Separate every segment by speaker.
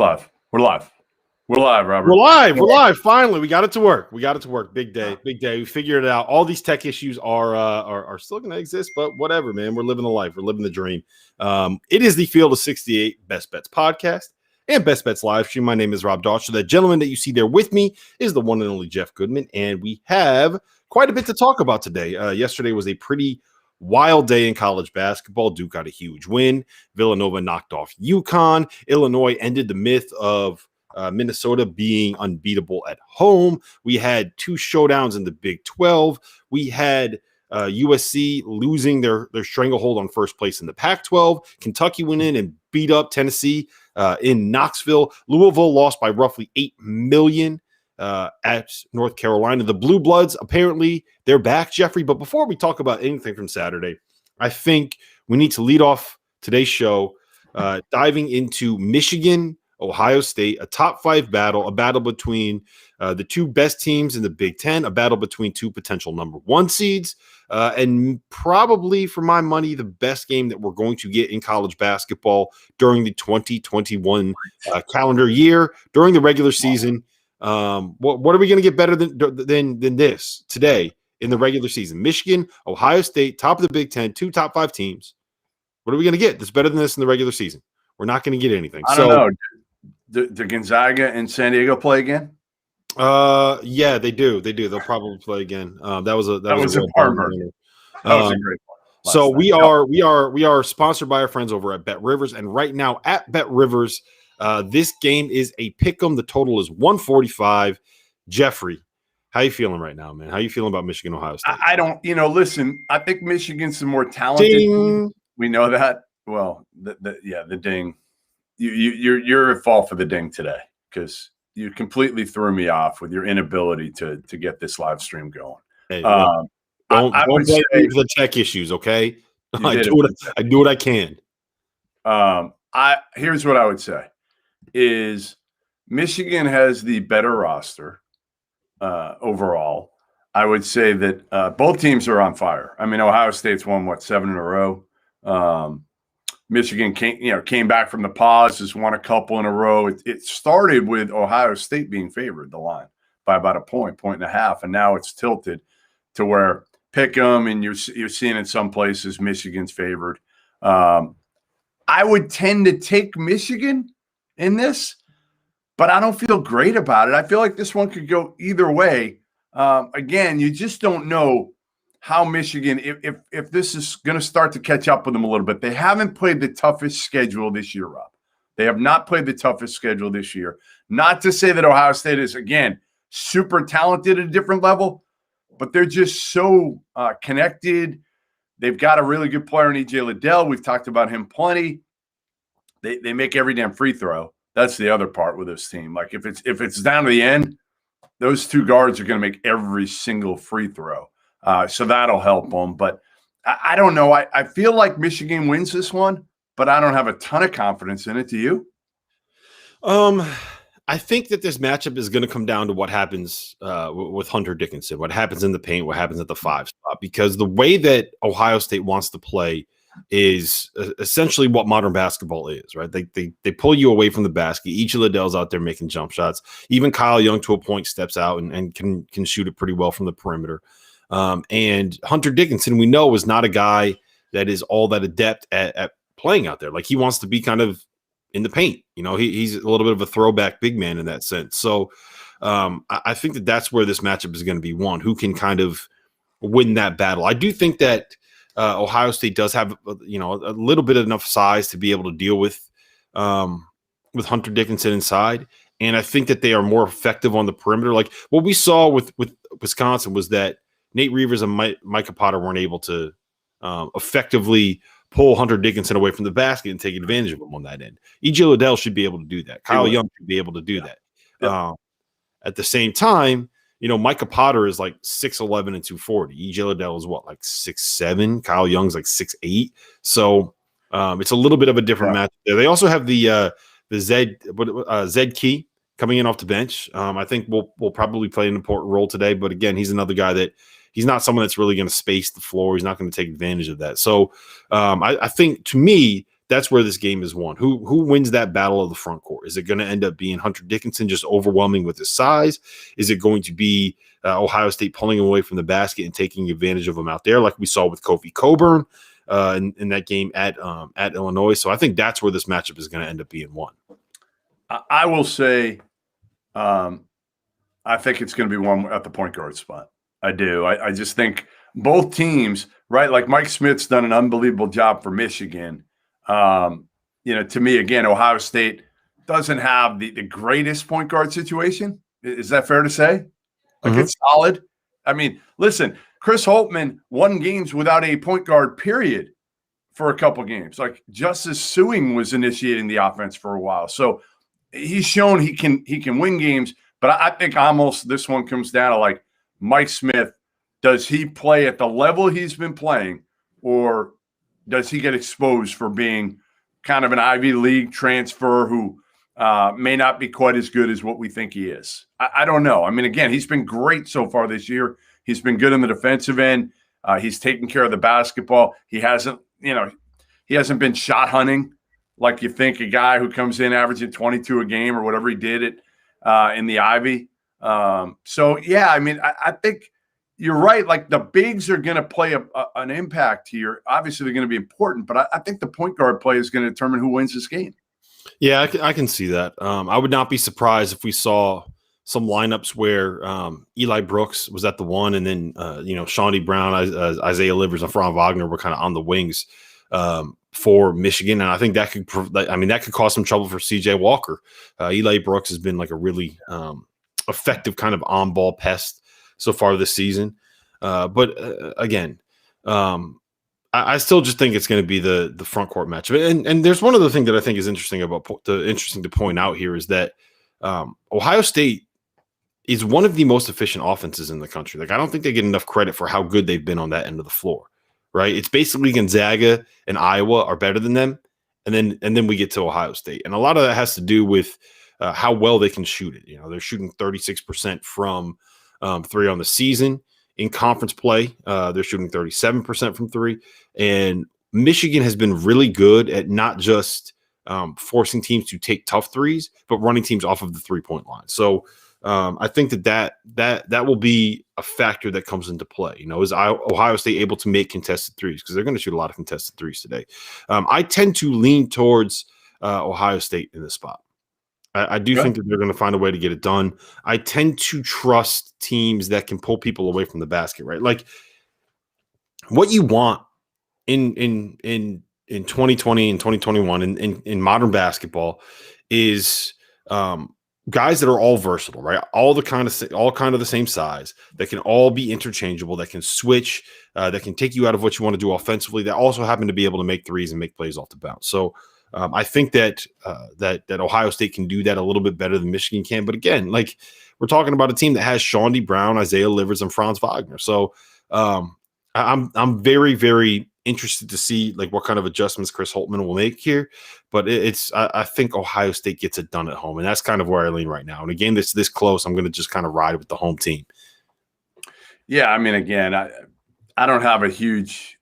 Speaker 1: Live. We're live. We're live, Robert.
Speaker 2: We're live. We're live. Finally, we got it to work. Big day. Big day. We figured it out. All these tech issues are still going to exist, but whatever, man. We're living the life. We're living the dream. It is the Field of 68 Best Bets podcast and Best Bets live stream. My name is Rob Dauster. The gentleman that you see there with me is the one and only Jeff Goodman, and we have quite a bit to talk about today. Yesterday was a pretty wild day in college basketball. Duke got a huge win. Villanova knocked off UConn. Illinois ended the myth of Minnesota being unbeatable at home. We had two showdowns in the Big 12. We had USC losing their stranglehold on first place in the Pac-12. Kentucky went in and beat up Tennessee in Knoxville. Louisville lost by roughly $8 million at North Carolina. The Blue Bloods, apparently, they're back, Jeffrey. But before we talk about anything from Saturday, I think we need to lead off today's show diving into Michigan, Ohio State, a top five battle, a battle between the two best teams in the Big Ten, a battle between two potential number one seeds, and probably, for my money, the best game that we're going to get in college basketball during the 2021 calendar year, during the regular season. What are we going to get better than this today in the regular season? Michigan, Ohio State, top of the Big Ten, two top five teams. What are we going to get that's better than this in the regular season? We're not going to get anything.
Speaker 1: I don't know. Do Gonzaga and San Diego play again?
Speaker 2: Yeah, they do. They'll probably play again. That was a
Speaker 1: great one.
Speaker 2: So we are sponsored by our friends over at Bet Rivers, and right now at Bet Rivers, this game is a pick'em. The total is 145. Jeffrey, how you feeling right now, man? How you feeling about Michigan, Ohio State?
Speaker 1: I don't. Listen. I think Michigan's the more talented team. We know that. Well, the ding. You're at fault for the ding today because you completely threw me off with your inability to get this live stream going.
Speaker 2: Hey, don't blame me for the tech issues, okay? I do what I can.
Speaker 1: Here's what I would say is Michigan has the better roster overall. I would say that both teams are on fire. I mean, Ohio State's won 7 in a row. Michigan came back from the pause, has won a couple in a row. It started with Ohio State being favored, the line, by about a point and a half, and now it's tilted to where pick 'em, and you're seeing in some places Michigan's favored. I would tend to take Michigan in this, but I don't feel great about it. I feel like this one could go either way. Again, you just don't know how Michigan, if this is going to start to catch up with them a little bit. They haven't played the toughest schedule this year, Rob. They have not played the toughest schedule this year. Not to say that Ohio State is, again, super talented at a different level, but they're just so connected. They've got a really good player in E.J. Liddell. We've talked about him plenty. They make every damn free throw. That's the other part with this team. Like if it's down to the end, those two guards are going to make every single free throw. So that'll help them. But I don't know. I feel like Michigan wins this one, but I don't have a ton of confidence in it. Do you?
Speaker 2: I think that this matchup is going to come down to what happens with Hunter Dickinson, what happens in the paint, what happens at the 5 spot, because the way that Ohio State wants to play is essentially what modern basketball is, right? They pull you away from the basket. Each of Liddell's out there making jump shots. Even Kyle Young to a point steps out and can shoot it pretty well from the perimeter. And Hunter Dickinson, we know, is not a guy that is all that adept at playing out there. Like, he wants to be kind of in the paint. He's a little bit of a throwback big man in that sense. So I think that that's where this matchup is going to be won. Who can kind of win that battle? I do think that Ohio State does have, a little bit of enough size to be able to deal with Hunter Dickinson inside. And I think that they are more effective on the perimeter. Like what we saw with Wisconsin was that Nate Reavers and Micah Potter weren't able to effectively pull Hunter Dickinson away from the basket and take advantage of him on that end. E.J. Liddell should be able to do that. Kyle Young should be able to do that. Yeah. At the same time, Micah Potter is like 6'11" and 240. E.J. Liddell is what, like 6'7"? Kyle Young's like 6'8". So it's a little bit of a different match there. They also have the Zed Key coming in off the bench. I think will probably play an important role today. But again, he's another guy that he's not someone that's really going to space the floor. He's not going to take advantage of that. So I think, to me, that's where this game is won. Who wins that battle of the front court? Is it going to end up being Hunter Dickinson just overwhelming with his size? Is it going to be Ohio State pulling him away from the basket and taking advantage of him out there, like we saw with Kofi Coburn in that game at Illinois? So I think that's where this matchup is going to end up being won.
Speaker 1: I will say, I think it's going to be one at the point guard spot. I do. I just think both teams, right? Like Mike Smith's done an unbelievable job for Michigan. To me, again, Ohio State doesn't have the greatest point guard situation. Is that fair to say? Like it's solid. I mean, listen, Chris Holtmann won games without a point guard, period, for a couple games. Like Justice Suing was initiating the offense for a while. So he's shown he can win games. But I think almost this one comes down to like Mike Smith. Does he play at the level he's been playing, or does he get exposed for being kind of an Ivy League transfer who may not be quite as good as what we think he is? I don't know. I mean, again, he's been great so far this year. He's been good in the defensive end. He's taking care of the basketball. He hasn't been shot hunting like you think a guy who comes in averaging 22 a game or whatever he did it in the Ivy. So, yeah, I mean, I think you're right. Like the bigs are going to play an impact here. Obviously, they're going to be important, but I think the point guard play is going to determine who wins this game.
Speaker 2: Yeah, I can see that. I would not be surprised if we saw some lineups where Eli Brooks was at the one, and then Shawnee Brown, Isaiah Livers, and Franz Wagner were kind of on the wings for Michigan, and I think that could cause some trouble for CJ Walker. Eli Brooks has been like a really effective kind of on-ball pest so far this season. But again, I still just think it's going to be the front court matchup. And there's one other thing that I think is interesting to point out here is that Ohio State is one of the most efficient offenses in the country. Like I don't think they get enough credit for how good they've been on that end of the floor. Right? It's basically Gonzaga and Iowa are better than them, and then we get to Ohio State, and a lot of that has to do with how well they can shoot it. They're shooting 36% from three on the season. In conference play, they're shooting 37% from three, and Michigan has been really good at not just forcing teams to take tough threes, but running teams off of the 3-point line. So I think that will be a factor that comes into play. Is Ohio State able to make contested threes? Because they're going to shoot a lot of contested threes today. I tend to lean towards Ohio State in this spot. I do think that they're going to find a way to get it done. I tend to trust teams that can pull people away from the basket, right? Like what you want in 2020 and 2021 in modern basketball is guys that are all versatile, right? All kind of the same size, that can all be interchangeable, that can switch, that can take you out of what you want to do offensively, that also happen to be able to make threes and make plays off the bounce. So I think that Ohio State can do that a little bit better than Michigan can. But again, like we're talking about a team that has Shawnee Brown, Isaiah Livers, and Franz Wagner. So I'm very, very interested to see like what kind of adjustments Chris Holtmann will make here. But I think Ohio State gets it done at home, and that's kind of where I lean right now. And again, this close, I'm going to just kind of ride with the home team.
Speaker 1: Yeah, I mean, again, I don't have a huge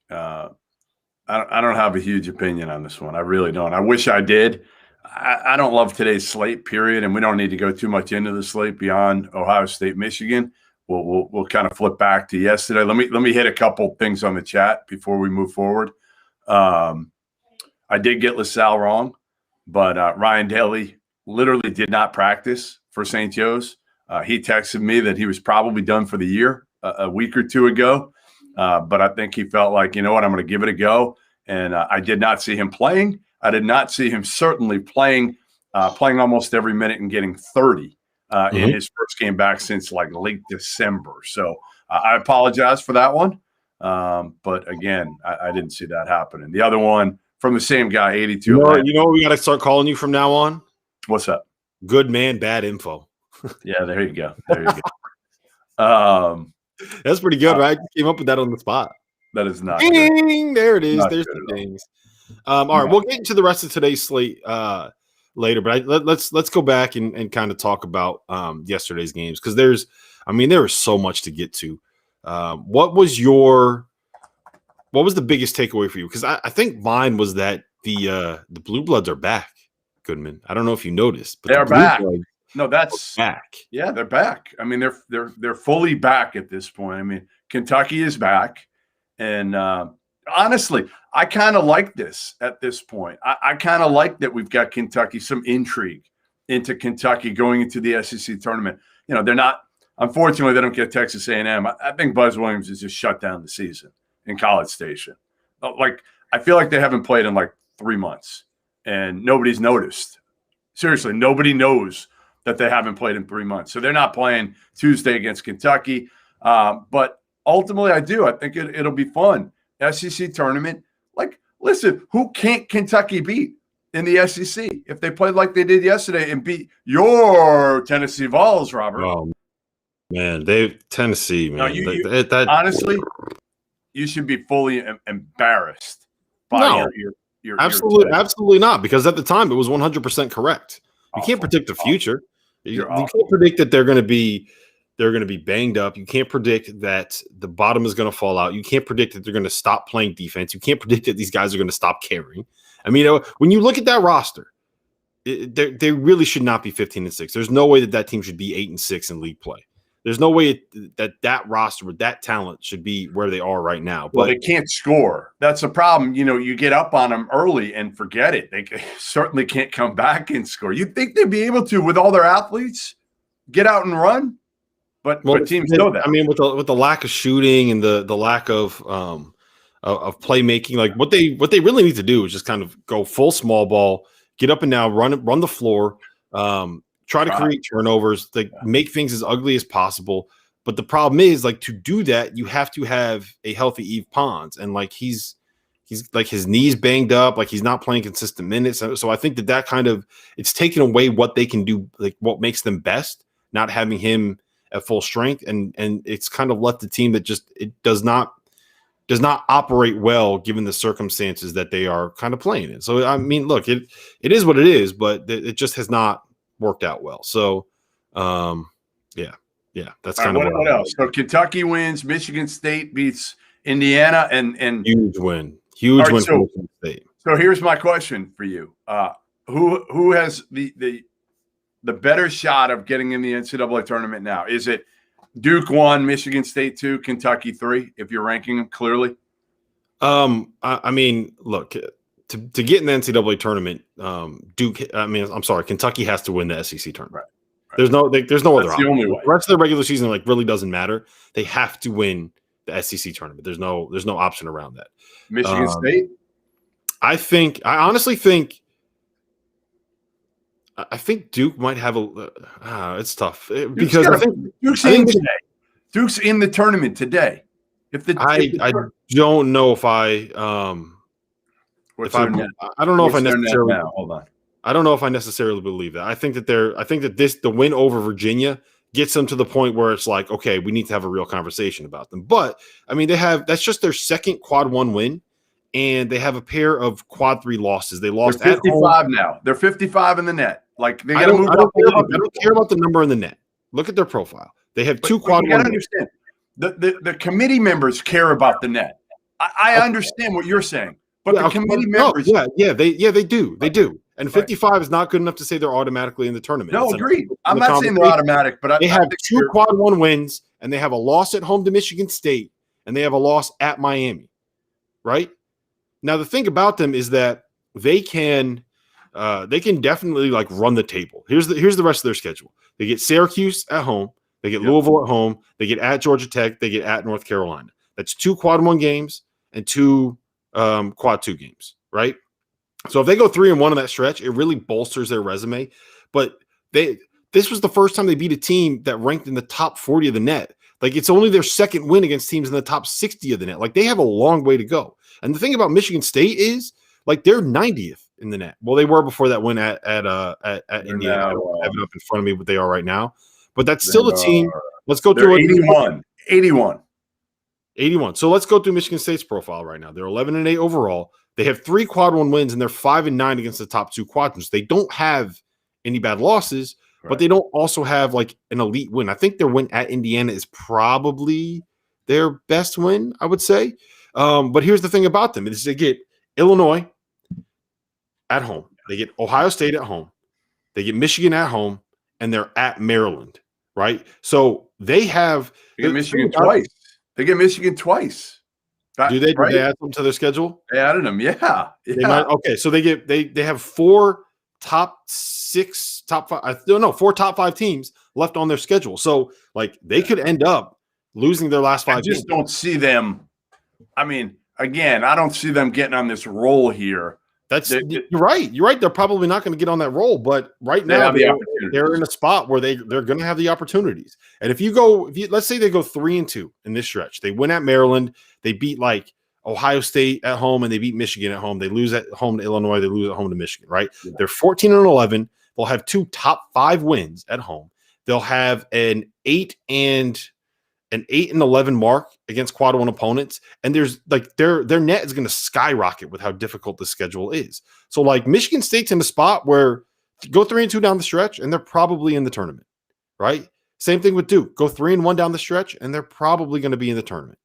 Speaker 1: I don't have a huge opinion on this one. I really don't. I wish I did. I don't love today's slate, period, and we don't need to go too much into the slate beyond Ohio State, Michigan. We'll kind of flip back to yesterday. Let me hit a couple things on the chat before we move forward. I did get LaSalle wrong, but Ryan Daly literally did not practice for St. Joe's. He texted me that he was probably done for the year a week or two ago. But I think he felt like, you know what, I'm going to give it a go. And I did not see him playing. I did not see him certainly playing almost every minute and getting 30 in his first game back since like late December. So I apologize for that one. But again, I didn't see that happening. The other one from the same guy, 82.
Speaker 2: You know what we got to start calling you from now on?
Speaker 1: What's up?
Speaker 2: Good man, bad info.
Speaker 1: Yeah, there you go. There you go.
Speaker 2: That's pretty good, right? You came up with that on the spot.
Speaker 1: That is not
Speaker 2: ding.
Speaker 1: Good.
Speaker 2: There it is.
Speaker 1: Not
Speaker 2: There's the dings. All right, we'll get into the rest of today's slate later, but let's go back and kind of talk about yesterday's games because there was so much to get to. What was the biggest takeaway for you? Because I think mine was that the Blue Bloods are back, Goodman. I don't know if you noticed, but
Speaker 1: They're
Speaker 2: the Blue
Speaker 1: back.
Speaker 2: Bloods
Speaker 1: No, that's
Speaker 2: back.
Speaker 1: Yeah, they're back. I mean, they're fully back at this point. I mean, Kentucky is back, and honestly, I kind of like this at this point. I kind of like that we've got Kentucky, some intrigue into Kentucky going into the SEC tournament. You know, they're not. Unfortunately, they don't get Texas A&M. I think Buzz Williams has just shut down the season in College Station. Like, I feel like they haven't played in like 3 months, and nobody's noticed. Seriously, nobody knows that they haven't played in 3 months. So they're not playing Tuesday against Kentucky. But ultimately, I do. I think it'll be fun. SEC tournament. Like, listen, who can't Kentucky beat in the SEC if they played like they did yesterday and beat your Tennessee Vols, Robert?
Speaker 2: Oh, man, Tennessee, man.
Speaker 1: No, honestly, you should be fully embarrassed by your
Speaker 2: absolutely not, because at the time it was 100% correct. You can't predict the future. You can't predict that they're going to be banged up. You can't predict that the bottom is going to fall out. You can't predict that they're going to stop playing defense. You can't predict that these guys are going to stop caring. I mean, when you look at that roster, they really should not be 15-6. There's no way that team should be 8-6 in league play. There's no way that roster with that talent should be where they are right now.
Speaker 1: Well, they can't score. That's the problem. You know, you get up on them early and forget it. They certainly can't come back and score. You'd think they'd be able to, with all their athletes, get out and run. But teams know that.
Speaker 2: I mean, with the lack of shooting and the lack of playmaking, like what they really need to do is just kind of go full small ball, get up and down, run the floor. Try to create turnovers, make things as ugly as possible. But the problem is, like, to do that, you have to have a healthy Yves Pons. And like he's like his knees banged up, like he's not playing consistent minutes. So I think that kind of it's taken away what they can do, like what makes them best, not having him at full strength. And it's kind of left the team that just it does not operate well given the circumstances that they are kind of playing in. So I mean, look, it is what it is, but it just has not worked out well. So, yeah, that's kind of
Speaker 1: what else. So Kentucky wins, Michigan State beats Indiana, and
Speaker 2: huge win for Michigan State.
Speaker 1: So here's my question for you: who has the better shot of getting in the NCAA tournament now? Is it Duke 1, Michigan State 2, Kentucky 3? If you're ranking them clearly,
Speaker 2: I mean, look. To get in the NCAA tournament, Kentucky has to win the SEC tournament. Right. There's no other option. The only way. The rest of the regular season really doesn't matter. They have to win the SEC tournament. There's no option around that.
Speaker 1: Michigan State.
Speaker 2: I honestly think Duke might have it's tough because I think
Speaker 1: Duke's in today. Duke's in the tournament today.
Speaker 2: I don't know if I. I don't know if I necessarily.
Speaker 1: Hold on.
Speaker 2: I don't know if I necessarily believe that. I think that the win over Virginia gets them to the point where it's like, okay, we need to have a real conversation about them. But I mean, that's just their second quad 1 win, and they have a pair of quad 3 losses. They lost
Speaker 1: They're 55 now. They're 55 in the net. Like they got to move.
Speaker 2: I don't care about the number in the net. Look at their profile. They have two quad 1.
Speaker 1: You got to understand. The committee members care about the net. I understand what you're saying. But the committee members,
Speaker 2: they do. And 55 is not good enough to say they're automatically in the tournament.
Speaker 1: No, agreed. I'm not saying they're automatic, but
Speaker 2: they have 2 quad 1 wins, and they have a loss at home to Michigan State, and they have a loss at Miami. Right now, the thing about them is that they can definitely like run the table. Here's the rest of their schedule. They get Syracuse at home, they get Louisville at home, they get at Georgia Tech, they get at North Carolina. That's 2 quad 1 games and 2 quad 2 games, right? So if they go 3-1 in that stretch, it really bolsters their resume. But this was the first time they beat a team that ranked in the top 40 of the net. Like, it's only their second win against teams in the top 60 of the net. Like, they have a long way to go. And the thing about Michigan State is, like, they're 90th in the net. Well, they were before that win at Indiana. I don't have it up in front of me what they are right now. But that's still a team. Let's go through 81. So let's go through Michigan State's profile right now. They're 11-8 overall. They have 3 quad 1 wins, and they're 5-9 against the top 2 quadrants. They don't have any bad losses, but they don't also have like an elite win. I think their win at Indiana is probably their best win, I would say. But here's the thing about them is they get Illinois, at home. They get Ohio State at home. They get Michigan at home, and they're at Maryland, right? So they have
Speaker 1: – They get Michigan twice. They get Michigan twice.
Speaker 2: Do they? Right? Do they add them to their schedule?
Speaker 1: They added them, yeah.
Speaker 2: They might. Okay, so they have four top five teams left on their schedule. So like they could end up losing their last 5 games.
Speaker 1: I just don't see them. I mean, again, I don't see them getting on this roll here.
Speaker 2: You're right. You're right. They're probably not going to get on that roll, but right now they're in a spot where they're going to have the opportunities. And if let's say they go 3-2 in this stretch, they win at Maryland, they beat like Ohio State at home, and they beat Michigan at home. They lose at home to Illinois. They lose at home to Michigan, right? Yeah. They're 14-11. They'll have 2 top 5 wins at home. They'll have an 8-11 mark against quad 1 opponents. And there's like their net is going to skyrocket with how difficult the schedule is. So like Michigan State's in a spot where go 3-2 down the stretch and they're probably in the tournament, right? Same thing with Duke. Go 3-1 down the stretch and they're probably going to be in the tournament,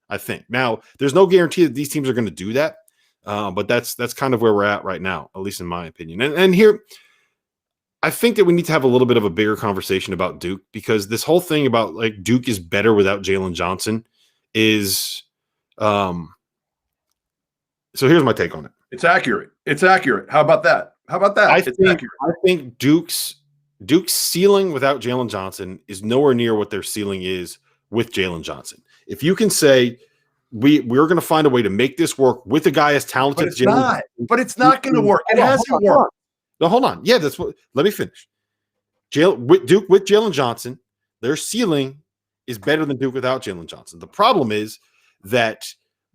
Speaker 2: I think. Now, there's no guarantee that these teams are going to do that. But that's kind of where we're at right now, at least in my opinion. And here, I think that we need to have a little bit of a bigger conversation about Duke, because this whole thing about like Duke is better without Jalen Johnson is so here's my take on it.
Speaker 1: It's accurate. How about that?
Speaker 2: I think Duke's ceiling without Jalen Johnson is nowhere near what their ceiling is with Jalen Johnson. If you can say we're going to find a way to make this work with a guy as talented as Jalen,
Speaker 1: but it's not going to work. It hasn't worked.
Speaker 2: No, hold on. Yeah, that's what. Let me finish. Duke with Jalen Johnson, their ceiling is better than Duke without Jalen Johnson. The problem is that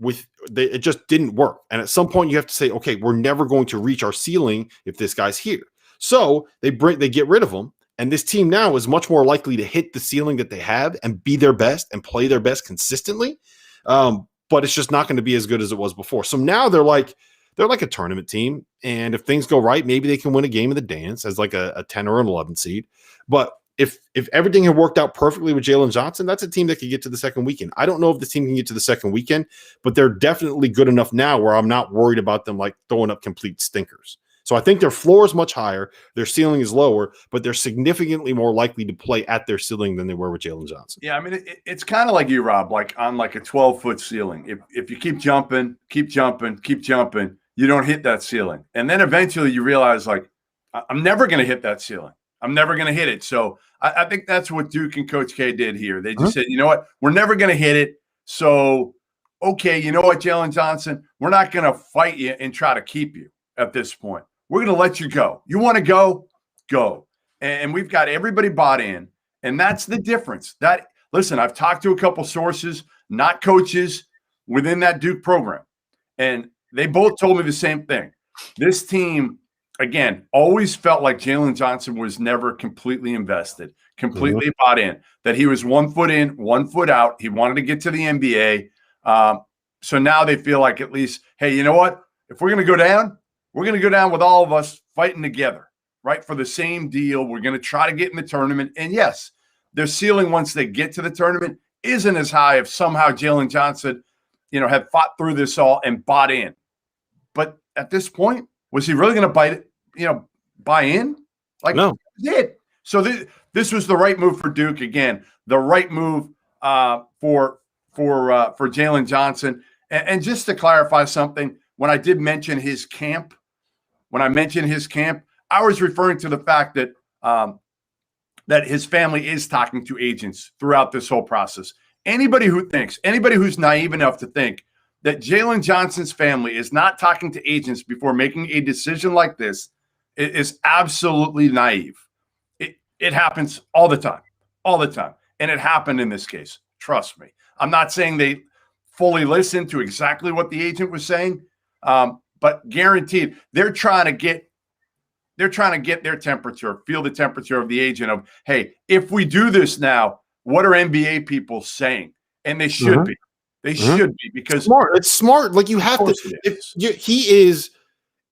Speaker 2: it just didn't work. And at some point, you have to say, okay, we're never going to reach our ceiling if this guy's here. So they get rid of him, and this team now is much more likely to hit the ceiling that they have and be their best and play their best consistently. But it's just not going to be as good as it was before. So now they're like a tournament team, and if things go right, maybe they can win a game of the dance as like a 10 or an 11 seed. But if everything had worked out perfectly with Jalen Johnson, that's a team that could get to the second weekend. I don't know if this team can get to the second weekend, but they're definitely good enough now where I'm not worried about them like throwing up complete stinkers. So I think their floor is much higher, their ceiling is lower, but they're significantly more likely to play at their ceiling than they were with Jalen Johnson.
Speaker 1: Yeah, I mean, it's kind of like you, Rob, like on like a 12-foot ceiling. If you keep jumping, you don't hit that ceiling. And then eventually you realize, like, I'm never going to hit that ceiling. I'm never going to hit it. So I think that's what Duke and Coach K did here. They just said, you know what? We're never going to hit it. So, okay, you know what, Jalen Johnson? We're not going to fight you and try to keep you at this point. We're going to let you go. You want to go? Go. And we've got everybody bought in. And that's the difference. Listen, I've talked to a couple sources, not coaches, within that Duke program. And they both told me the same thing. This team, again, always felt like Jalen Johnson was never completely invested, completely bought in, that he was 1 foot in, 1 foot out. He wanted to get to the NBA. So now they feel like at least, hey, you know what? If we're going to go down, we're going to go down with all of us fighting together, right, for the same deal. We're going to try to get in the tournament. And, yes, their ceiling once they get to the tournament isn't as high if somehow Jalen Johnson, had fought through this all and bought in. But at this point, was he really going to buy in? Like,
Speaker 2: no.
Speaker 1: He did. So this was the right move for Duke. Again, the right move for Jalen Johnson. And just to clarify something, when I did mention his camp, I was referring to the fact that that his family is talking to agents throughout this whole process. Anybody who's naive enough to think that Jalen Johnson's family is not talking to agents before making a decision like this is absolutely naive. It happens all the time. And it happened in this case. Trust me. I'm not saying they fully listened to exactly what the agent was saying, but guaranteed they're trying to get their temperature, feel the temperature of the agent of, hey, if we do this now, what are NBA people saying? And they should be. They should be, because
Speaker 2: it's smart. Like, you have to. He is,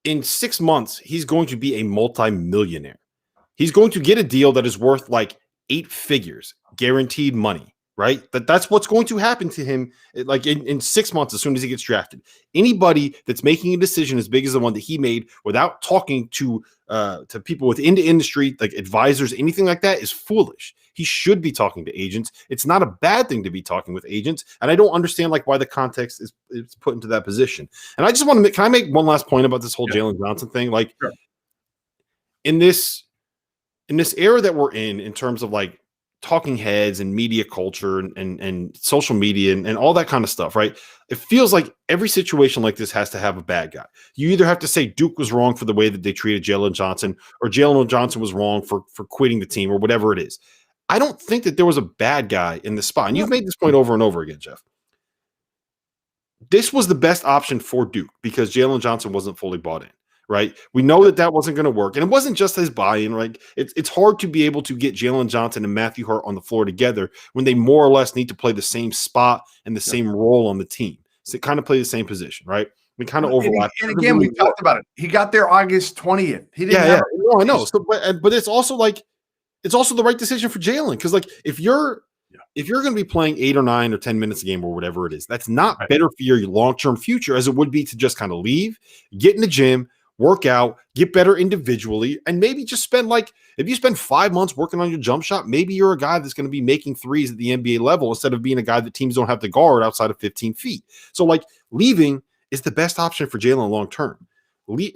Speaker 2: in 6 months, he's going to be a multi-millionaire. He's going to get a deal that is worth like 8 figures, guaranteed money, right? That's what's going to happen to him like in 6 months as soon as he gets drafted. Anybody that's making a decision as big as the one that he made without talking to people within the industry, like advisors, anything like that, is foolish. He should be talking to agents. It's not a bad thing to be talking with agents, and I don't understand like why the context is put into that position. And I just want to can I make one last point about this whole Jalen Johnson thing? Like
Speaker 1: sure.
Speaker 2: in this era that we're in terms of like talking heads and media culture and social media and all that kind of stuff, right? It feels like every situation like this has to have a bad guy. You either have to say Duke was wrong for the way that they treated Jalen Johnson, or Jalen Johnson was wrong for quitting the team, or whatever it is. I don't think that there was a bad guy in this spot. And you've made this point over and over again, Jeff. This was the best option for Duke because Jalen Johnson wasn't fully bought in. Right. We know that wasn't going to work. And it wasn't just his buy-in, right? It's hard to be able to get Jalen Johnson and Matthew Hart on the floor together when they more or less need to play the same spot and the same role on the team. So they kind of play the same position, right? We kind of overlap.
Speaker 1: And again, we talked about it. He got there August 20th. He didn't
Speaker 2: have no, I know. So, but it's also like, it's also the right decision for Jalen. Because like if you're going to be playing 8 or 9 or 10 minutes a game or whatever it is, that's not better for your long-term future as it would be to just kind of leave, get in the gym, work out, get better individually, and maybe just spend like, if you spend 5 months working on your jump shot, maybe you're a guy that's going to be making threes at the NBA level instead of being a guy that teams don't have to guard outside of 15 feet. So like leaving is the best option for Jalen long-term.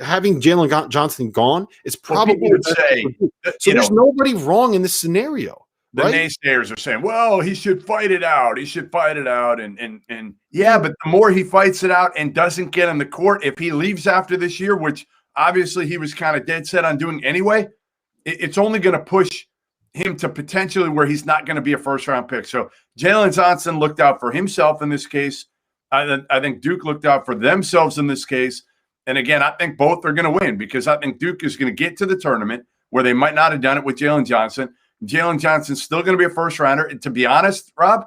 Speaker 2: Having Jalen Johnson gone is probably so there's nobody wrong in this scenario.
Speaker 1: The naysayers are saying, well, he should fight it out. He should fight it out. And yeah, but the more he fights it out and doesn't get on the court, if he leaves after this year, which obviously he was kind of dead set on doing anyway, it's only going to push him to potentially where he's not going to be a first-round pick. So Jalen Johnson looked out for himself in this case. I think Duke looked out for themselves in this case. And again, I think both are going to win because I think Duke is going to get to the tournament where they might not have done it with Jalen Johnson. Jalen Johnson's still going to be a first rounder. And to be honest, Rob,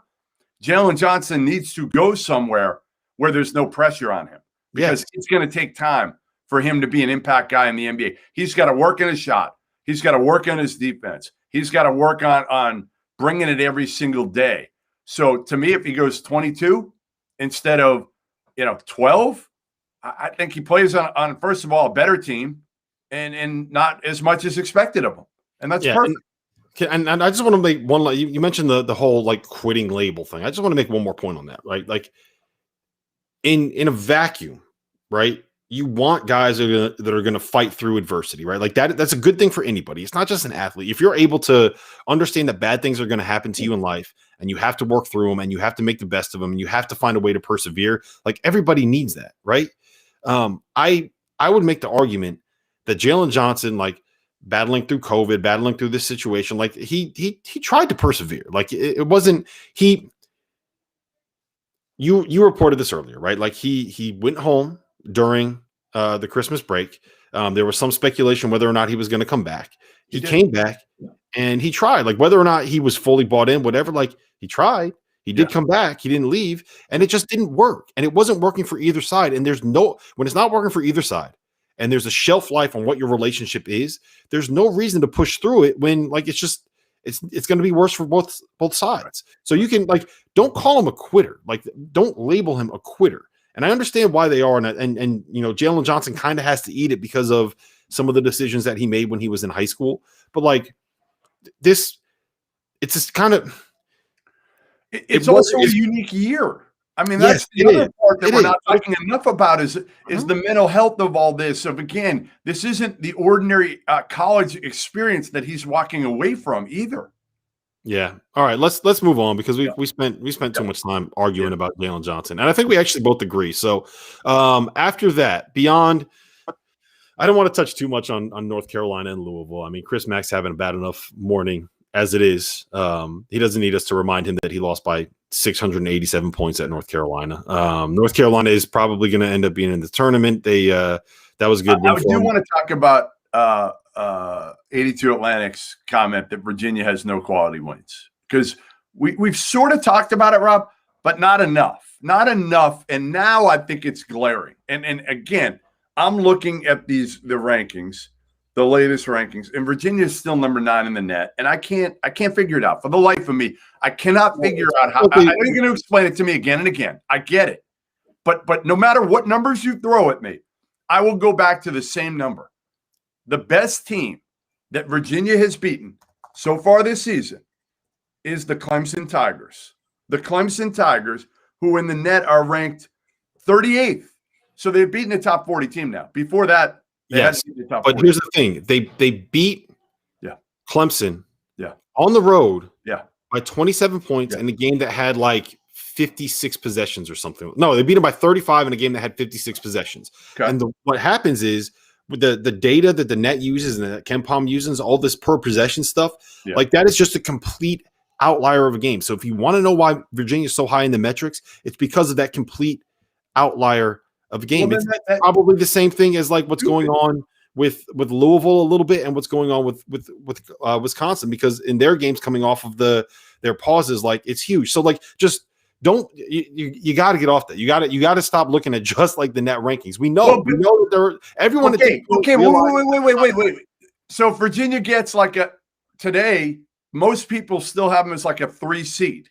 Speaker 1: Jalen Johnson needs to go somewhere where there's no pressure on him because it's going to take time for him to be an impact guy in the NBA. He's got to work on his shot. He's got to work on his defense. He's got to work on bringing it every single day. So to me, if he goes 22 instead of 12, I think he plays on first of all a better team and not as much as expected of him, and that's perfect.
Speaker 2: And I just want to make one. You mentioned the whole like quitting label thing. I just want to make one more point on that. Right, like in a vacuum, right? You want guys that are going to fight through adversity, right? Like that's a good thing for anybody. It's not just an athlete. If you're able to understand that bad things are going to happen to you in life and you have to work through them and you have to make the best of them and you have to find a way to persevere, like everybody needs that, right? I would make the argument that Jalen Johnson, like battling through COVID, battling through this situation, like he tried to persevere. Like it wasn't you reported this earlier, right? Like he went home during the Christmas break. There was some speculation whether or not he was going to come back. He came back and he tried, like whether or not he was fully bought in, whatever, like he tried. He did come back. He didn't leave, and it just didn't work. And it wasn't working for either side. And when it's not working for either side, and there's a shelf life on what your relationship is, there's no reason to push through it when like it's going to be worse for both sides. So you can like don't call him a quitter. Like don't label him a quitter. And I understand why they are, and Jalen Johnson kind of has to eat it because of some of the decisions that he made when he was in high school. But like this, it's just kind of.
Speaker 1: It's also a unique year. I mean, that's the other part that we're not talking enough about is the mental health of all this. Of again, this isn't the ordinary college experience that he's walking away from either.
Speaker 2: Yeah. All right. Let's move on because we spent too much time arguing about Jalen Johnson, and I think we actually both agree. So after that, beyond, I don't want to touch too much on North Carolina and Louisville. I mean, Chris Mack's having a bad enough morning as it is. He doesn't need us to remind him that he lost by 687 points at North Carolina. North Carolina is probably going to end up being in the tournament. That was good.
Speaker 1: I do want to talk about 82 Atlantic's comment that Virginia has no quality wins because we've sort of talked about it, Rob, but not enough. And now I think it's glaring. And again, I'm looking at the rankings the latest rankings, and Virginia is still number 9 in the net, and I can't figure it out for the life of me. I cannot figure out how. I know you're going to explain it to me again and again. I get it, but no matter what numbers you throw at me, I will go back to the same number. The best team that Virginia has beaten so far this season is the Clemson Tigers. The Clemson Tigers, who in the net are ranked 38th. So they've beaten a top 40 team now. Before that,
Speaker 2: yes. But here's the thing. They beat Clemson on the road by 27 points in a game that had like 56 possessions or something. No, they beat them by 35 in a game that had 56 possessions. Okay. And what happens is with the data that the net uses and that KenPom uses, all this per possession stuff, like that is just a complete outlier of a game. So if you want to know why Virginia is so high in the metrics, it's because of that complete outlier of a game. Well, it's probably the same thing as like what's going on with Louisville a little bit and what's going on with Wisconsin, because in their games coming off of their pauses, like it's huge. So like just don't you got to get off that. You got to stop looking at just like the net rankings. We know that there everyone.
Speaker 1: Okay, wait. So Virginia gets like today. Most people still have them as like a 3 seed.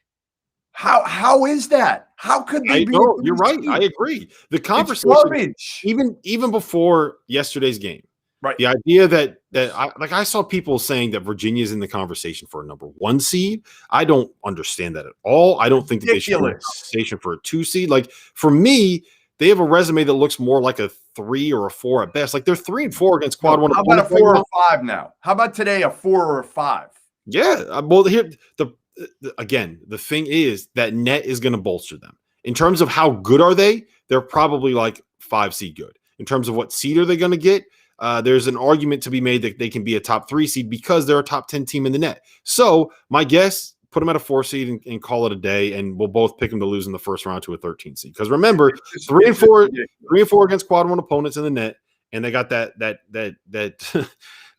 Speaker 1: How is that? How could they be?
Speaker 2: You're right. I agree. The conversation, even before yesterday's game, right? The idea that I saw people saying that Virginia is in the conversation for a number 1 seed. I don't understand that at all. I don't think that they should be in the conversation for a 2 seed. Like for me, they have a resume that looks more like a 3 or a 4 at best. Like they're 3 and 4 against quad one.
Speaker 1: How about a 4 or 5 now? How about today a 4 or a 5?
Speaker 2: Yeah. Well, here again, the thing is that net is going to bolster them. In terms of how good are they, they're probably like 5 seed good. In terms of what seed are they going to get, there's an argument to be made that they can be a top 3 seed because they're a top 10 team in the net. So my guess, put them at a 4 seed and call it a day, and we'll both pick them to lose in the first round to a 13 seed. Because remember, 3 and 4 against quad one opponents in the net, and they got that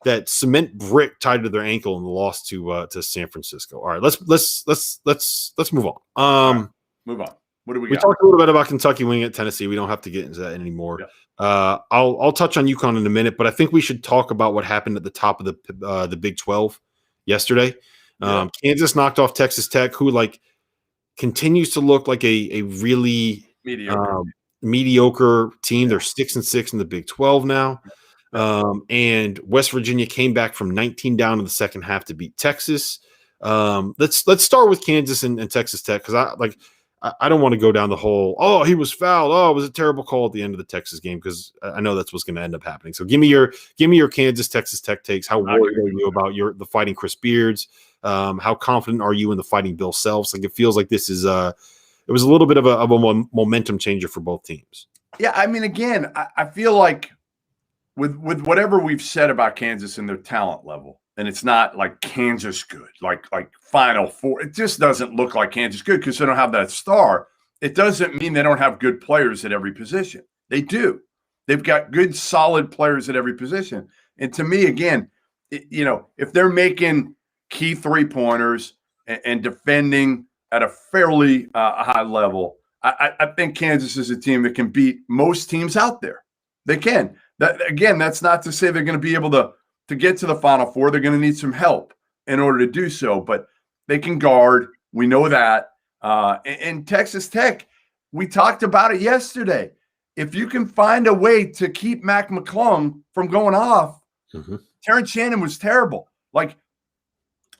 Speaker 2: that cement brick tied to their ankle in the loss to San Francisco. All right, let's move on.
Speaker 1: Move on. What do we got?
Speaker 2: We talked a little bit about Kentucky winning at Tennessee. We don't have to get into that anymore. Yeah. I'll touch on UConn in a minute, but I think we should talk about what happened at the top of the Big 12 yesterday. Kansas knocked off Texas Tech, who like continues to look like a really mediocre team. They're 6-6 in the Big 12 now. And West Virginia came back from 19 down in the second half to beat Texas. Let's start with Kansas and Texas Tech, because I don't want to go down the whole, he was fouled. It was a terrible call at the end of the Texas game, because I know that's what's going to end up happening. So give me your Kansas Texas Tech takes. How worried are you about the Fighting Chris Beards? How confident are you in the Fighting Bill Selfs? Like it feels like this is it was a little bit of a momentum changer for both teams.
Speaker 1: Yeah, I mean, again, I feel like with whatever we've said about Kansas and their talent level, and it's not like Kansas good, like Final Four. It just doesn't look like Kansas good because they don't have that star. It doesn't mean they don't have good players at every position. They do. They've got good, solid players at every position. And to me, again, if they're making key 3-pointers and defending at a fairly high level, I think Kansas is a team that can beat most teams out there. They can. That's not to say they're going to be able to get to the Final Four. They're going to need some help in order to do so, but they can guard. We know that. And Texas Tech, we talked about it yesterday. If you can find a way to keep Mac McClung from going off, Terrence Shannon was terrible. Like,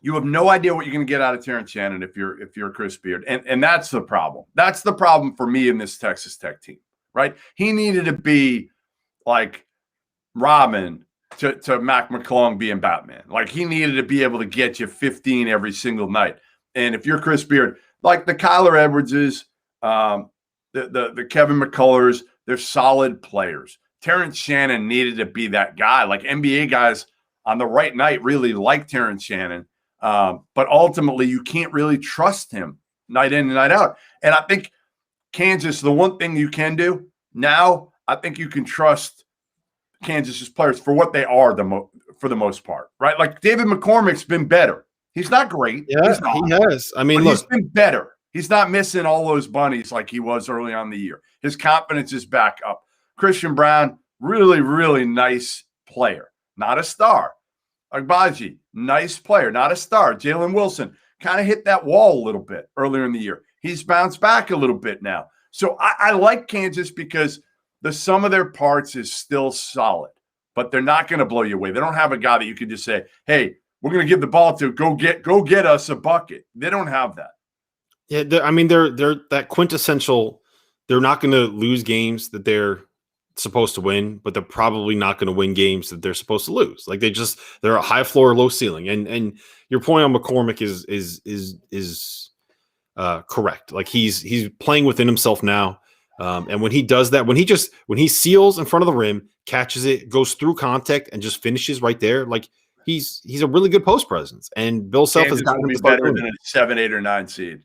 Speaker 1: you have no idea what you're going to get out of Terrence Shannon if you're Chris Beard. And that's the problem. That's the problem for me in this Texas Tech team, right? He needed to be like Robin to Mac McClung being Batman. Like, he needed to be able to get you 15 every single night. And if you're Chris Beard, like the Kyler Edwardses, the Kevin McCullers, they're solid players. Terrence Shannon needed to be that guy. Like, NBA guys on the right night really like Terrence Shannon. But ultimately, you can't really trust him night in and night out. And I think Kansas, the one thing you can do now, I think you can trust Kansas's players for what they are for the most part, right? Like, David McCormick's been better. He's not great.
Speaker 2: Yeah, he has. I mean,
Speaker 1: he's been better. He's not missing all those bunnies like he was early on in the year. His confidence is back up. Christian Brown, really, really nice player. not a star. Agbaji, nice player, not a star. Jalen Wilson kind of hit that wall a little bit earlier in the year. He's bounced back a little bit now. So I like Kansas because the sum of their parts is still solid, but they're not going to blow you away. They don't have a guy that you can just say, hey, we're going to give the ball to, go get us a bucket. They don't have that.
Speaker 2: Yeah, they're that quintessential. They're not going to lose games that they're supposed to win, but they're probably not going to win games that they're supposed to lose. Like they're a high floor, low ceiling. And your point on McCormick is correct. Like he's playing within himself now. And when he does that, when he seals in front of the rim, catches it, goes through contact, and just finishes right there, like he's a really good post presence. And Bill Self has gotten
Speaker 1: to be better than a 7, 8, or 9 seed.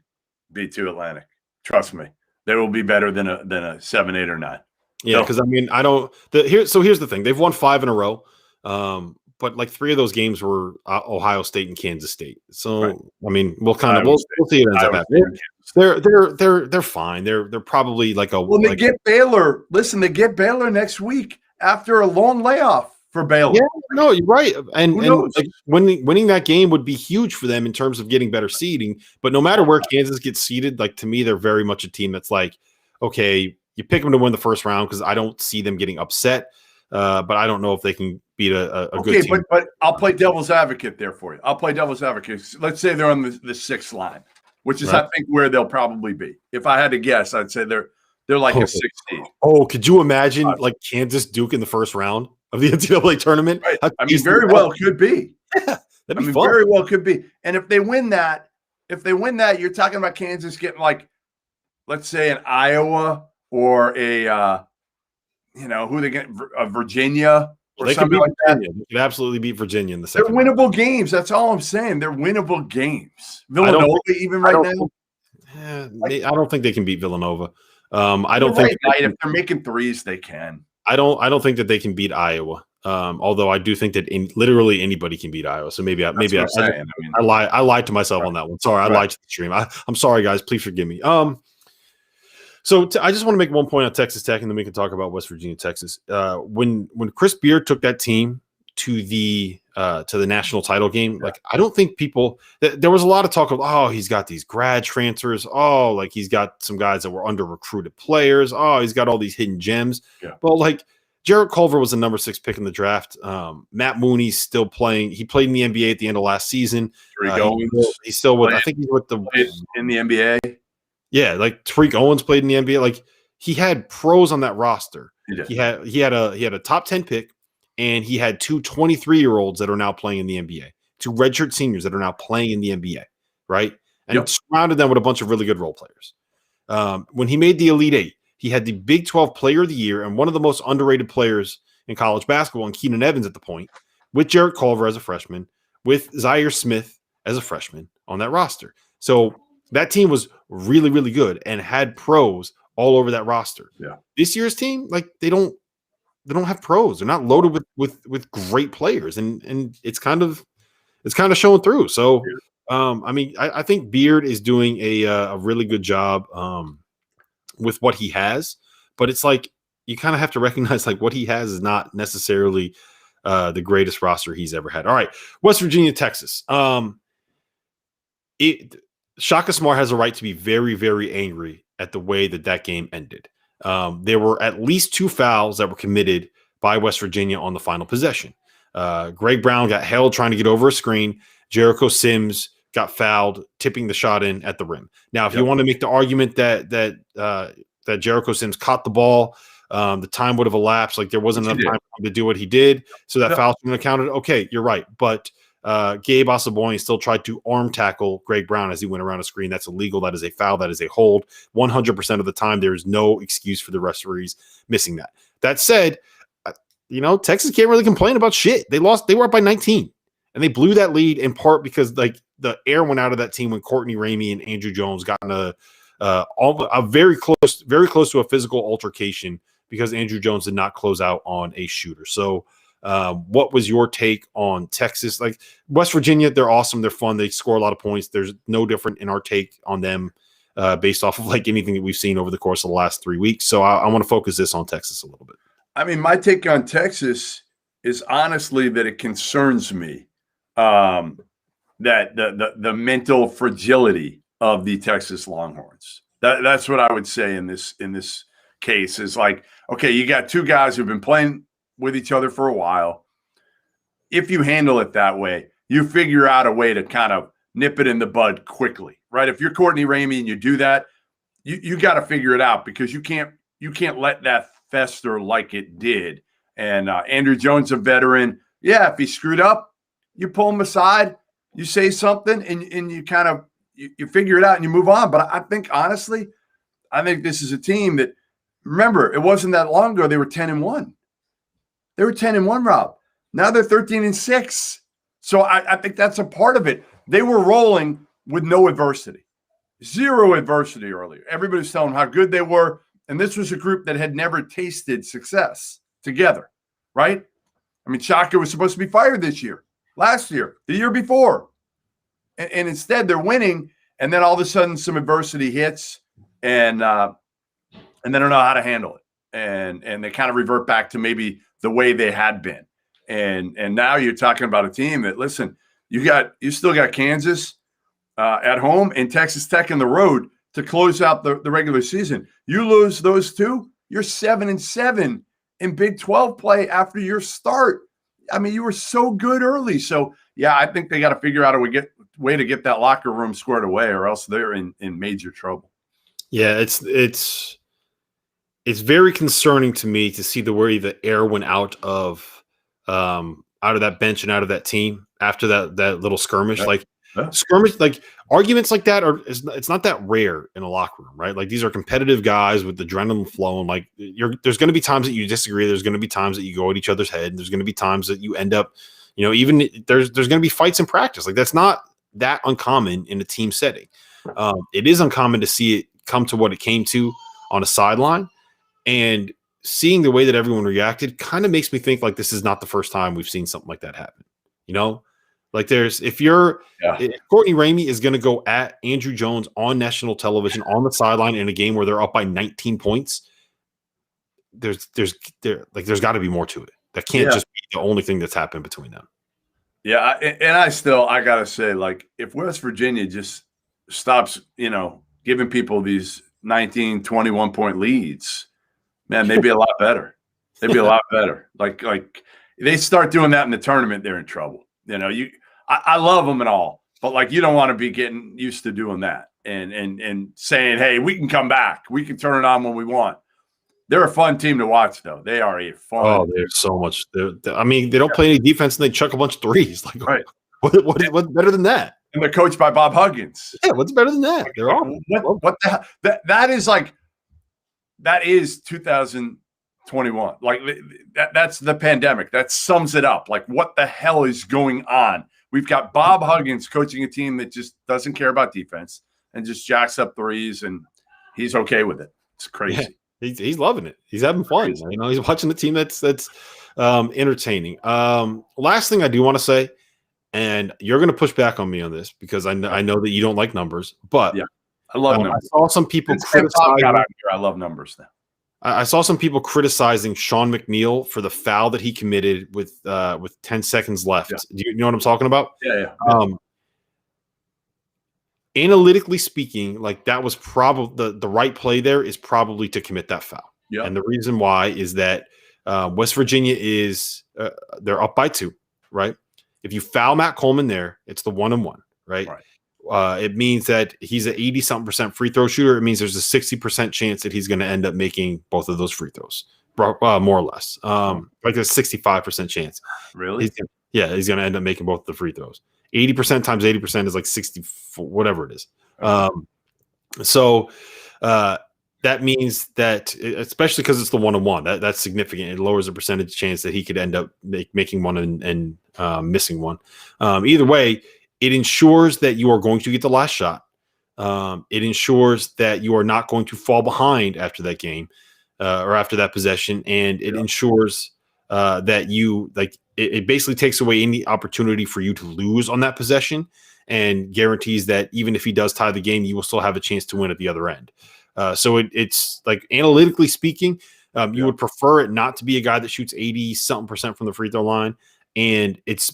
Speaker 1: B2 Atlantic. Trust me, they will be better than a 7, 8, or 9.
Speaker 2: Yeah, because I don't. Here's the thing: they've won 5 in a row, but like 3 of those games were Ohio State and Kansas State. So right. I mean, we'll see what ends up happening. They're fine. They're probably like a.
Speaker 1: Well, they get Baylor. Listen, they get Baylor next week after a long layoff for Baylor.
Speaker 2: Yeah, no, you're right. And like winning that game would be huge for them in terms of getting better seeding. But no matter where Kansas gets seeded, like to me, they're very much a team that's like, okay, you pick them to win the first round because I don't see them getting upset. But I don't know if they can beat a good team.
Speaker 1: But I'll play devil's advocate there for you. I'll play devil's advocate. Let's say they're on the 6th line, which is right. I think where they'll probably be. If I had to guess, I'd say they're like a 6 seed.
Speaker 2: Oh, could you imagine like Kansas Duke in the first round of the NCAA tournament?
Speaker 1: Right. I mean, very well could be.
Speaker 2: Yeah, that'd be fun.
Speaker 1: Very well could be. And if they win that, you're talking about Kansas getting like, let's say an Iowa or a who they get, Virginia or
Speaker 2: they
Speaker 1: something like that.
Speaker 2: They could absolutely beat Virginia in the
Speaker 1: second.
Speaker 2: They're
Speaker 1: winnable games. That's all I'm saying. They're winnable games. Villanova,
Speaker 2: I don't think they can beat Villanova. I don't think
Speaker 1: if they're making threes, they can.
Speaker 2: I don't think that they can beat Iowa. Although I do think that literally anybody can beat Iowa. So maybe I lied to myself on that one. Sorry, I lied to the stream. I'm sorry, guys. Please forgive me. So I just want to make one point on Texas Tech, and then we can talk about West Virginia, Texas. When Chris Beard took that team to the national title game, like I don't think there was a lot of talk of he's got these grad transfers, like he's got some guys that were under recruited players, he's got all these hidden gems. Yeah. But like Jarrett Culver was the number 6 pick in the draft. Matt Mooney's still playing. He played in the NBA at the end of last season. He's still with. I think he's with
Speaker 1: in the NBA.
Speaker 2: Yeah, like Tariq Owens played in the NBA. Like he had pros on that roster. He had a top 10 pick, and he had 2 23-year-olds that are now playing in the NBA, 2 redshirt seniors that are now playing in the NBA, right? And surrounded them with a bunch of really good role players. When he made the Elite 8, he had the Big 12 Player of the Year and one of the most underrated players in college basketball, and Keenan Evans at the point, with Jarrett Culver as a freshman, with Zaire Smith as a freshman on that roster. So that team was really, really good and had pros all over that roster.
Speaker 1: Yeah. This
Speaker 2: year's team, like they don't have pros. They're not loaded with great players, and it's kind of showing through. So, I mean, I think Beard is doing a really good job with what he has, but it's like you kind of have to recognize like what he has is not necessarily the greatest roster he's ever had. All right, West Virginia, Texas. Shaka Smart has a right to be very, very angry at the way that game ended. There were at least 2 fouls that were committed by West Virginia on the final possession. Greg Brown got held trying to get over a screen. Jericho Sims got fouled, tipping the shot in at the rim. Now, if you want to make the argument that Jericho Sims caught the ball, the time would have elapsed. Like there wasn't enough time for him to do what he did, so that foul shouldn't have counted. Okay, you're right, but Gabe Osabuohien still tried to arm tackle Greg Brown as he went around a screen. That's illegal. That is a foul. That is a hold. 100% of the time, there is no excuse for the referees missing that. That said, Texas can't really complain about shit. They lost. They were up by 19, and they blew that lead in part because like the air went out of that team when Courtney Ramey and Andrew Jones got in a very close to a physical altercation because Andrew Jones did not close out on a shooter. So. What was your take on Texas? Like West Virginia, they're awesome. They're fun. They score a lot of points. There's no different in our take on them based off of like anything that we've seen over the course of the last 3 weeks. So I want to focus this on Texas a little bit.
Speaker 1: I mean, my take on Texas is honestly that it concerns me that the mental fragility of the Texas Longhorns. That's what I would say in this case is like, okay, you got two guys who've been playing with each other for a while. If you handle it that way, you figure out a way to kind of nip it in the bud quickly, right? If you're Courtney Ramey and you do that, you got to figure it out because you can't let that fester like it did. And Andrew Jones, a veteran, yeah, if he screwed up, you pull him aside, you say something, and you kind of you figure it out and you move on. But I think honestly, I think this is a team that, remember, it wasn't that long ago they were 10-1. They were 10-1, Rob. Now they're 13-6. So I think that's a part of it. They were rolling with no adversity, zero adversity earlier. Everybody's telling how good they were. And this was a group that had never tasted success together, right? I mean, Shaka was supposed to be fired this year, last year, the year before. And instead they're winning. And then all of a sudden some adversity hits and they don't know how to handle it. And they kind of revert back to maybe the way they had been. And now you're talking about a team that, listen, you still got Kansas at home and Texas Tech on the road to close out the regular season. You lose those two, you're 7-7 in Big 12 play after your start. I mean, you were so good early. So, yeah, I think they got to figure out a way to get that locker room squared away, or else they're in major trouble.
Speaker 2: Yeah, it's very concerning to me to see the way the air went out of that bench and out of that team after that little skirmish.
Speaker 1: Yeah.
Speaker 2: Like skirmish, like arguments like that it's not that rare in a locker room, right? Like these are competitive guys with adrenaline flowing. Like there's going to be times that you disagree. There's going to be times that you go at each other's head. There's going to be times that you end up, even there's going to be fights in practice. Like that's not that uncommon in a team setting. It is uncommon to see it come to what it came to on a sideline, and seeing the way that everyone reacted kind of makes me think like this is not the first time we've seen something like that happen. Like if Courtney Ramey is going to go at Andrew Jones on national television on the sideline in a game where they're up by 19 points, there's got to be more to it. That can't just be the only thing that's happened between them.
Speaker 1: Yeah, and I got to say, like, if West Virginia just stops, giving people these 19, 21-point leads, man, they'd be a lot better. They'd be a lot better. Like they start doing that in the tournament, they're in trouble. I love them and all, but like you don't want to be getting used to doing that and saying, hey, we can come back. We can turn it on when we want. They're a fun team to watch, though. They are a fun.
Speaker 2: Oh, they're so much. They don't play any defense and they chuck a bunch of threes. Like,
Speaker 1: right.
Speaker 2: What's better than that?
Speaker 1: And they're coached by Bob Huggins.
Speaker 2: Yeah, what's better than that? They're all.
Speaker 1: What the hell? That is 2021. Like that's the pandemic. That sums it up. Like what the hell is going on? We've got Bob Huggins coaching a team that just doesn't care about defense and just jacks up threes, and he's okay with it. It's crazy.
Speaker 2: Yeah, he's loving it. He's having fun. He's watching the team that's entertaining. Last thing I do want to say, and you're going to push back on me on this because I know that you don't like numbers, but
Speaker 1: yeah, I love numbers.
Speaker 2: I saw some people criticizing.
Speaker 1: I love numbers now.
Speaker 2: I saw some people criticizing Sean McNeil for the foul that he committed with 10 seconds left. Yeah. Do you know what I'm talking about?
Speaker 1: Yeah.
Speaker 2: Analytically speaking, like that was probably the right play there is probably to commit that foul.
Speaker 1: Yeah.
Speaker 2: And the reason why is that West Virginia is they're up by 2, right? If you foul Matt Coleman there, it's the 1-on-1, right? It means that he's an 80-something% free throw shooter. It means there's a 60% chance that he's going to end up making both of those free throws, more or less. Like a 65% chance.
Speaker 1: Really?
Speaker 2: He's going to end up making both the free throws. 80% times 80% is like 64, whatever it is. So that means that, especially because it's the 1-on-1, that's significant. It lowers the percentage chance that he could end up making one and missing one. Either way, it ensures that you are going to get the last shot. It ensures that you are not going to fall behind after that game or after that possession. And it ensures that you it basically takes away any opportunity for you to lose on that possession and guarantees that even if he does tie the game, you will still have a chance to win at the other end. So it's like analytically speaking, You would prefer it not to be a guy that shoots 80-something% from the free throw line. And it's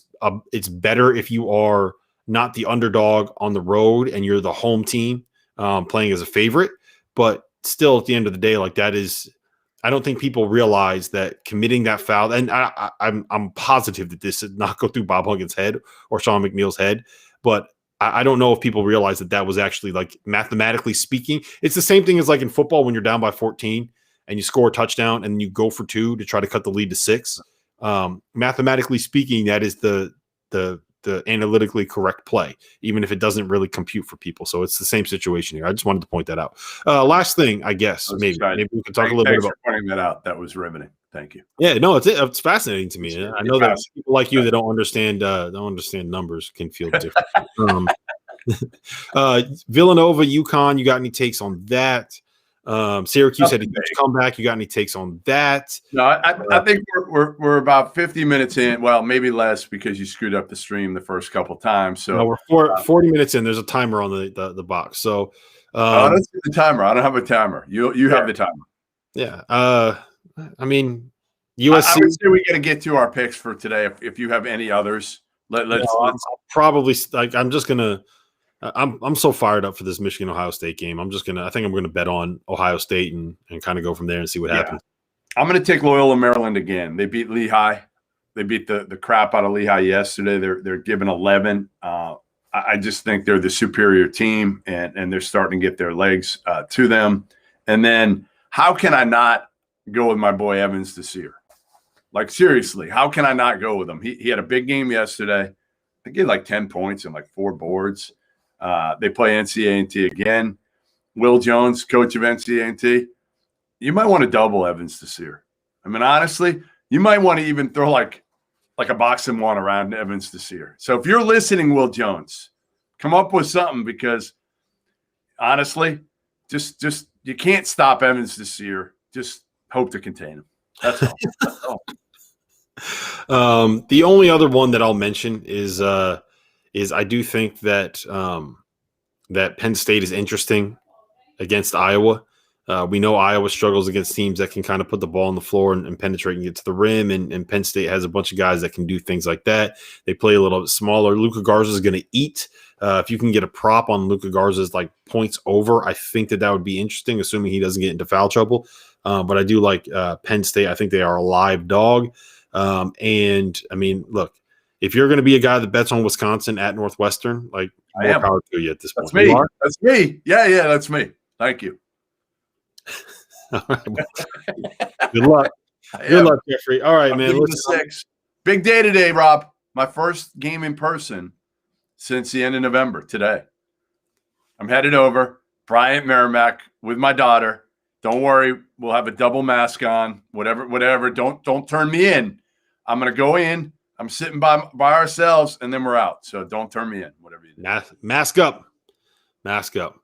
Speaker 2: better if you are not the underdog on the road and you're the home team playing as a favorite. But still, at the end of the day, like that is, I don't think people realize that committing that foul, and I'm positive that this did not go through Bob Huggins' head or Sean McNeil's head, but I don't know if people realize that was actually, like, mathematically speaking, it's the same thing as like in football when you're down by 14 and you score a touchdown and you go for 2 to try to cut the lead to 6. Mathematically speaking, that is the analytically correct play, even if it doesn't really compute for people. So it's the same situation here. I just wanted to point that out. Last thing, I guess, maybe we can talk a little bit about
Speaker 1: pointing that out. That was riveting. Thank you.
Speaker 2: Yeah, no, it's fascinating to me. I know that people like you that don't understand numbers can feel different. Villanova, UConn, you got any takes on that? Syracuse had a huge comeback. You got any takes on that?
Speaker 1: No, I think we're about 50 minutes in. Well, maybe less because you screwed up the stream the first couple times. So
Speaker 2: no, we're 40 minutes in. There's a timer on the box. So
Speaker 1: let's do the timer. I don't have a timer. You have the timer.
Speaker 2: Yeah. I mean, USC.
Speaker 1: I would say we got to get to our picks for today. If you have any others, let's
Speaker 2: probably like. I'm just gonna. I'm so fired up for this Michigan Ohio State game. I think I'm gonna bet on Ohio State and kind of go from there and see what happens.
Speaker 1: I'm gonna take Loyola Maryland again. They beat Lehigh. They beat the crap out of Lehigh yesterday. They're given 11. I just think they're the superior team, and they're starting to get their legs to them. And then how can I not go with my boy Evans Desir? Like, seriously, how can I not go with him? He had a big game yesterday. I think he had like 10 points and like 4 boards. They play NC A&T again. Will Jones, coach of NC A&T. You might want to double Evans Desir. I mean, honestly, you might want to even throw like a box and one around Evans Desir. So if you're listening, Will Jones, come up with something, because honestly, just you can't stop Evans Desir. Just hope to contain him. That's all. That's
Speaker 2: all. The only other one that I'll mention is I do think that that Penn State is interesting against Iowa. We know Iowa struggles against teams that can kind of put the ball on the floor and penetrate and get to the rim, and Penn State has a bunch of guys that can do things like that. They play a little bit smaller. Luka Garza is going to eat. If you can get a prop on Luka Garza's like points over, I think that would be interesting, assuming he doesn't get into foul trouble. But I do like Penn State. I think they are a live dog. And I mean, look, if you're going to be a guy that bets on Wisconsin at Northwestern, like, more power to you at this point.
Speaker 1: That's me. That's me. Yeah, that's me. Thank you.
Speaker 2: All right. Good luck. Good luck, Jeffrey. All right, man.
Speaker 1: Big day today, Rob. My first game in person since the end of November today. I'm headed over. Bryant Merrimack with my daughter. Don't worry, we'll have a double mask on. Whatever. Don't turn me in. I'm gonna go in. I'm sitting by ourselves, and then we're out. So don't turn me in. Whatever you do.
Speaker 2: Mask up. All right.